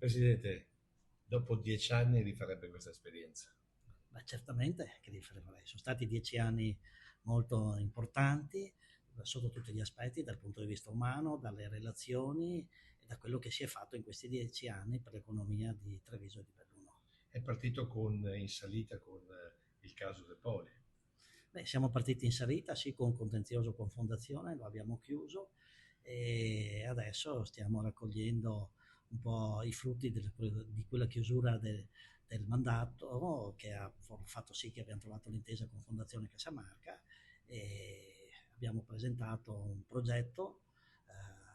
Presidente, dopo 10 anni rifarebbe questa esperienza. Beh, certamente che li farei. Sono stati 10 anni molto importanti sotto tutti gli aspetti, dal punto di vista umano, dalle relazioni e da quello che si è fatto in questi 10 anni per l'economia di Treviso e di Belluno. È partito in salita con il caso De Poli. Beh, siamo partiti in salita, sì, con contenzioso con fondazione, lo abbiamo chiuso e adesso stiamo raccogliendo un po' i frutti di quella chiusura del mandato che ha fatto sì che abbiamo trovato l'intesa con Fondazione Casamarca e abbiamo presentato un progetto,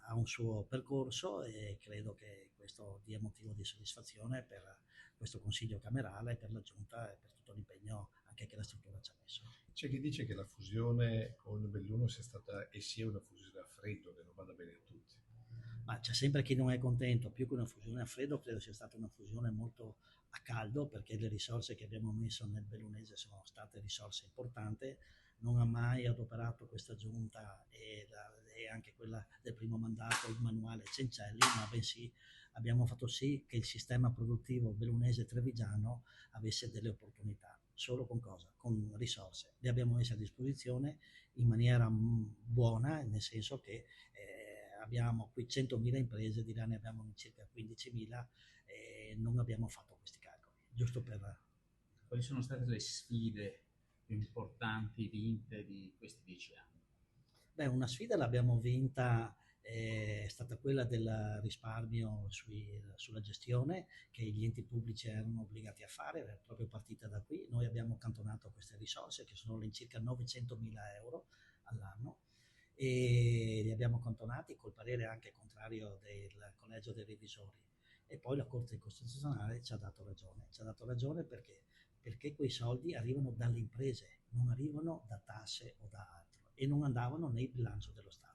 ha un suo percorso e credo che questo dia motivo di soddisfazione per questo Consiglio camerale, per la Giunta e per tutto l'impegno anche che la struttura ci ha messo. C'è chi dice che la fusione con Belluno sia stata e sia una fusione a freddo, che non vada bene a tutti. Ma c'è sempre chi non è contento, più che una fusione a freddo, credo sia stata una fusione molto a caldo, perché le risorse che abbiamo messo nel bellunese sono state risorse importanti, non ha mai adoperato questa giunta e anche quella del primo mandato, il manuale Cencelli, ma bensì abbiamo fatto sì che il sistema produttivo bellunese trevigiano avesse delle opportunità. Solo con cosa? Con risorse. Le abbiamo messe a disposizione in maniera buona, nel senso che abbiamo qui 100.000 imprese, di là ne abbiamo circa 15.000 e non abbiamo fatto questi calcoli, giusto per... Quali sono state le sfide più importanti vinte di questi 10 anni? Beh, una sfida l'abbiamo vinta, è stata quella del risparmio sulla gestione che gli enti pubblici erano obbligati a fare, è proprio partita da qui. Noi abbiamo accantonato queste risorse che sono all'incirca 900.000 euro all'anno e li abbiamo accantonati col parere anche contrario del Collegio dei Revisori. E poi la Corte Costituzionale ci ha dato ragione perché quei soldi arrivano dalle imprese, non arrivano da tasse o da altro e non andavano nel bilancio dello Stato.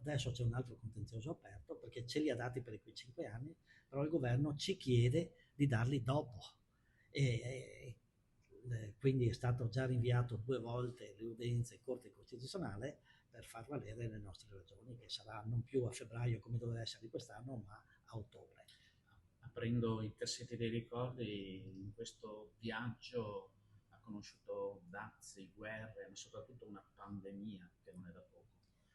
Adesso c'è un altro contenzioso aperto perché ce li ha dati per quei 5 anni, però il governo ci chiede di darli dopo. Quindi è stato già rinviato 2 volte le udienze in Corte Costituzionale per far valere le nostre ragioni, che sarà non più a febbraio come doveva essere di quest'anno, ma a ottobre. Aprendo i cassetti dei ricordi, in questo viaggio ha conosciuto dazi, guerre, ma soprattutto una pandemia che non è da poco.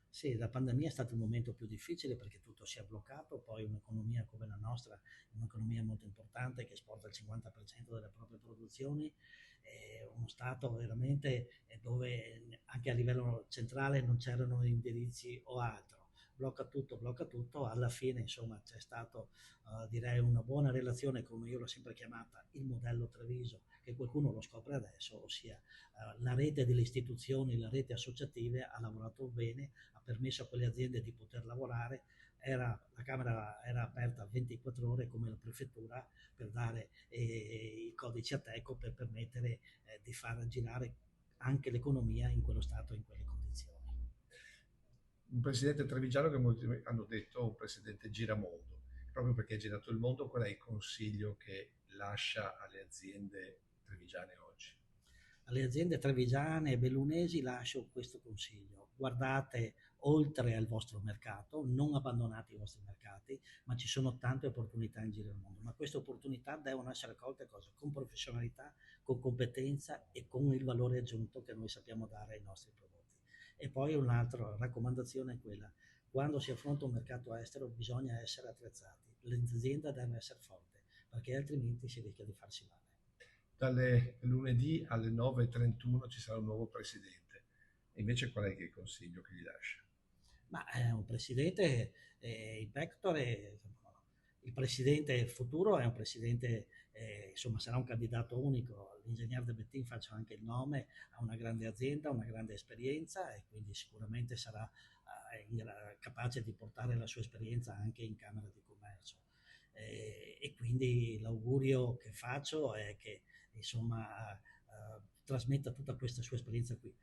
Sì, la pandemia è stato il momento più difficile perché tutto si è bloccato, poi un'economia come la nostra è un'economia molto importante che esporta il 50% delle proprie produzioni, è uno Stato veramente dove anche a livello centrale non c'erano indirizzi o altro. Blocca tutto, alla fine insomma c'è stato direi una buona relazione, come io l'ho sempre chiamata, il modello Treviso, che qualcuno lo scopre adesso, ossia la rete delle istituzioni, la rete associative ha lavorato bene, ha permesso a quelle aziende di poter lavorare, la Camera era aperta 24 ore come la Prefettura per dare i codici Ateco per permettere di far girare anche l'economia in quello stato, in quelle condizioni. Un presidente trevigiano che molti hanno detto un presidente giramondo, proprio perché ha girato il mondo. Qual è il consiglio che lascia alle aziende trevigiane oggi? Alle aziende trevigiane e bellunesi lascio questo consiglio: guardate oltre al vostro mercato, non abbandonate i vostri mercati, ma ci sono tante opportunità in giro nel mondo, ma queste opportunità devono essere colte cosa? Con professionalità, con competenza e con il valore aggiunto che noi sappiamo dare ai nostri prodotti. E poi un'altra raccomandazione è quella: quando si affronta un mercato estero bisogna essere attrezzati, l'azienda deve essere forte, perché altrimenti si rischia di farsi male. Dalle lunedì alle 9:31 ci sarà un nuovo presidente. E invece qual è che il consiglio che gli lascia? Ma è un presidente, il Vector è, il presidente futuro è un presidente, insomma sarà un candidato unico. L'ingegner De Bettin, faccio anche il nome, ha una grande azienda, una grande esperienza e quindi sicuramente sarà capace di portare la sua esperienza anche in Camera di Commercio. E quindi l'augurio che faccio è che insomma trasmetta tutta questa sua esperienza qui,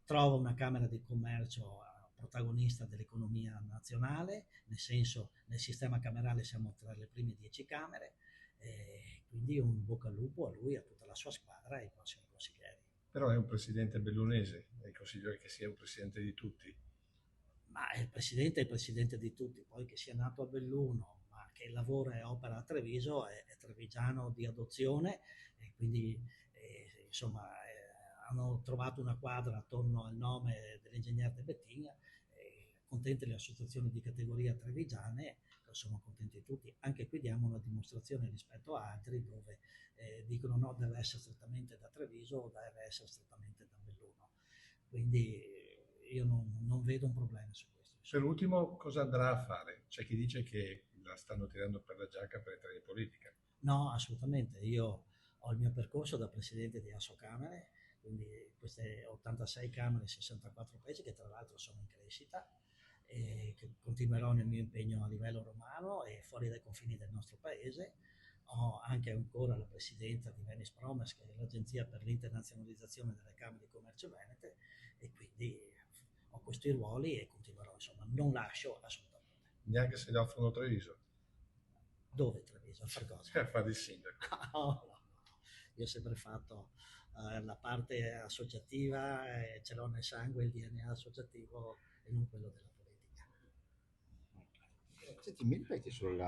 trova una Camera di Commercio protagonista dell'economia nazionale, nel senso nel sistema camerale siamo tra le prime 10 Camere, quindi un bocca al lupo a lui, a tutta la sua squadra e ai prossimi consiglieri. Però è un presidente bellunese, è il consiglio è che sia un presidente di tutti. Ma il presidente è il presidente di tutti, poi che sia nato a Belluno, ma che lavora e opera a Treviso è trevigiano di adozione, e quindi insomma hanno trovato una quadra attorno al nome dell'ingegner De Bettigna, contente le associazioni di categoria trevigiane, sono contenti tutti. Anche qui diamo una dimostrazione rispetto a altri dove dicono no, deve essere strettamente da Treviso o deve essere strettamente da Belluno. Quindi io non vedo un problema su questo. Per ultimo, cosa andrà a fare? C'è chi dice che la stanno tirando per la giacca per entrare in politica. No, assolutamente. Io ho il mio percorso da presidente di Asso Camere, quindi queste 86 Camere, 64 paesi che tra l'altro sono in crescita, e che continuerò nel mio impegno a livello romano e fuori dai confini del nostro paese. Ho anche ancora la presidenza di Venice Promise, che è l'agenzia per l'internazionalizzazione delle Camere di Commercio Venete, e quindi ho questi ruoli e continuerò, insomma, non lascio assolutamente. Neanche se gli offrono Treviso. Dove Treviso? A far cosa? A fare il sindaco. No. Io ho sempre fatto la parte associativa, ce l'ho nel sangue il DNA associativo e non quello della politica. Senti, mi ripeti sulla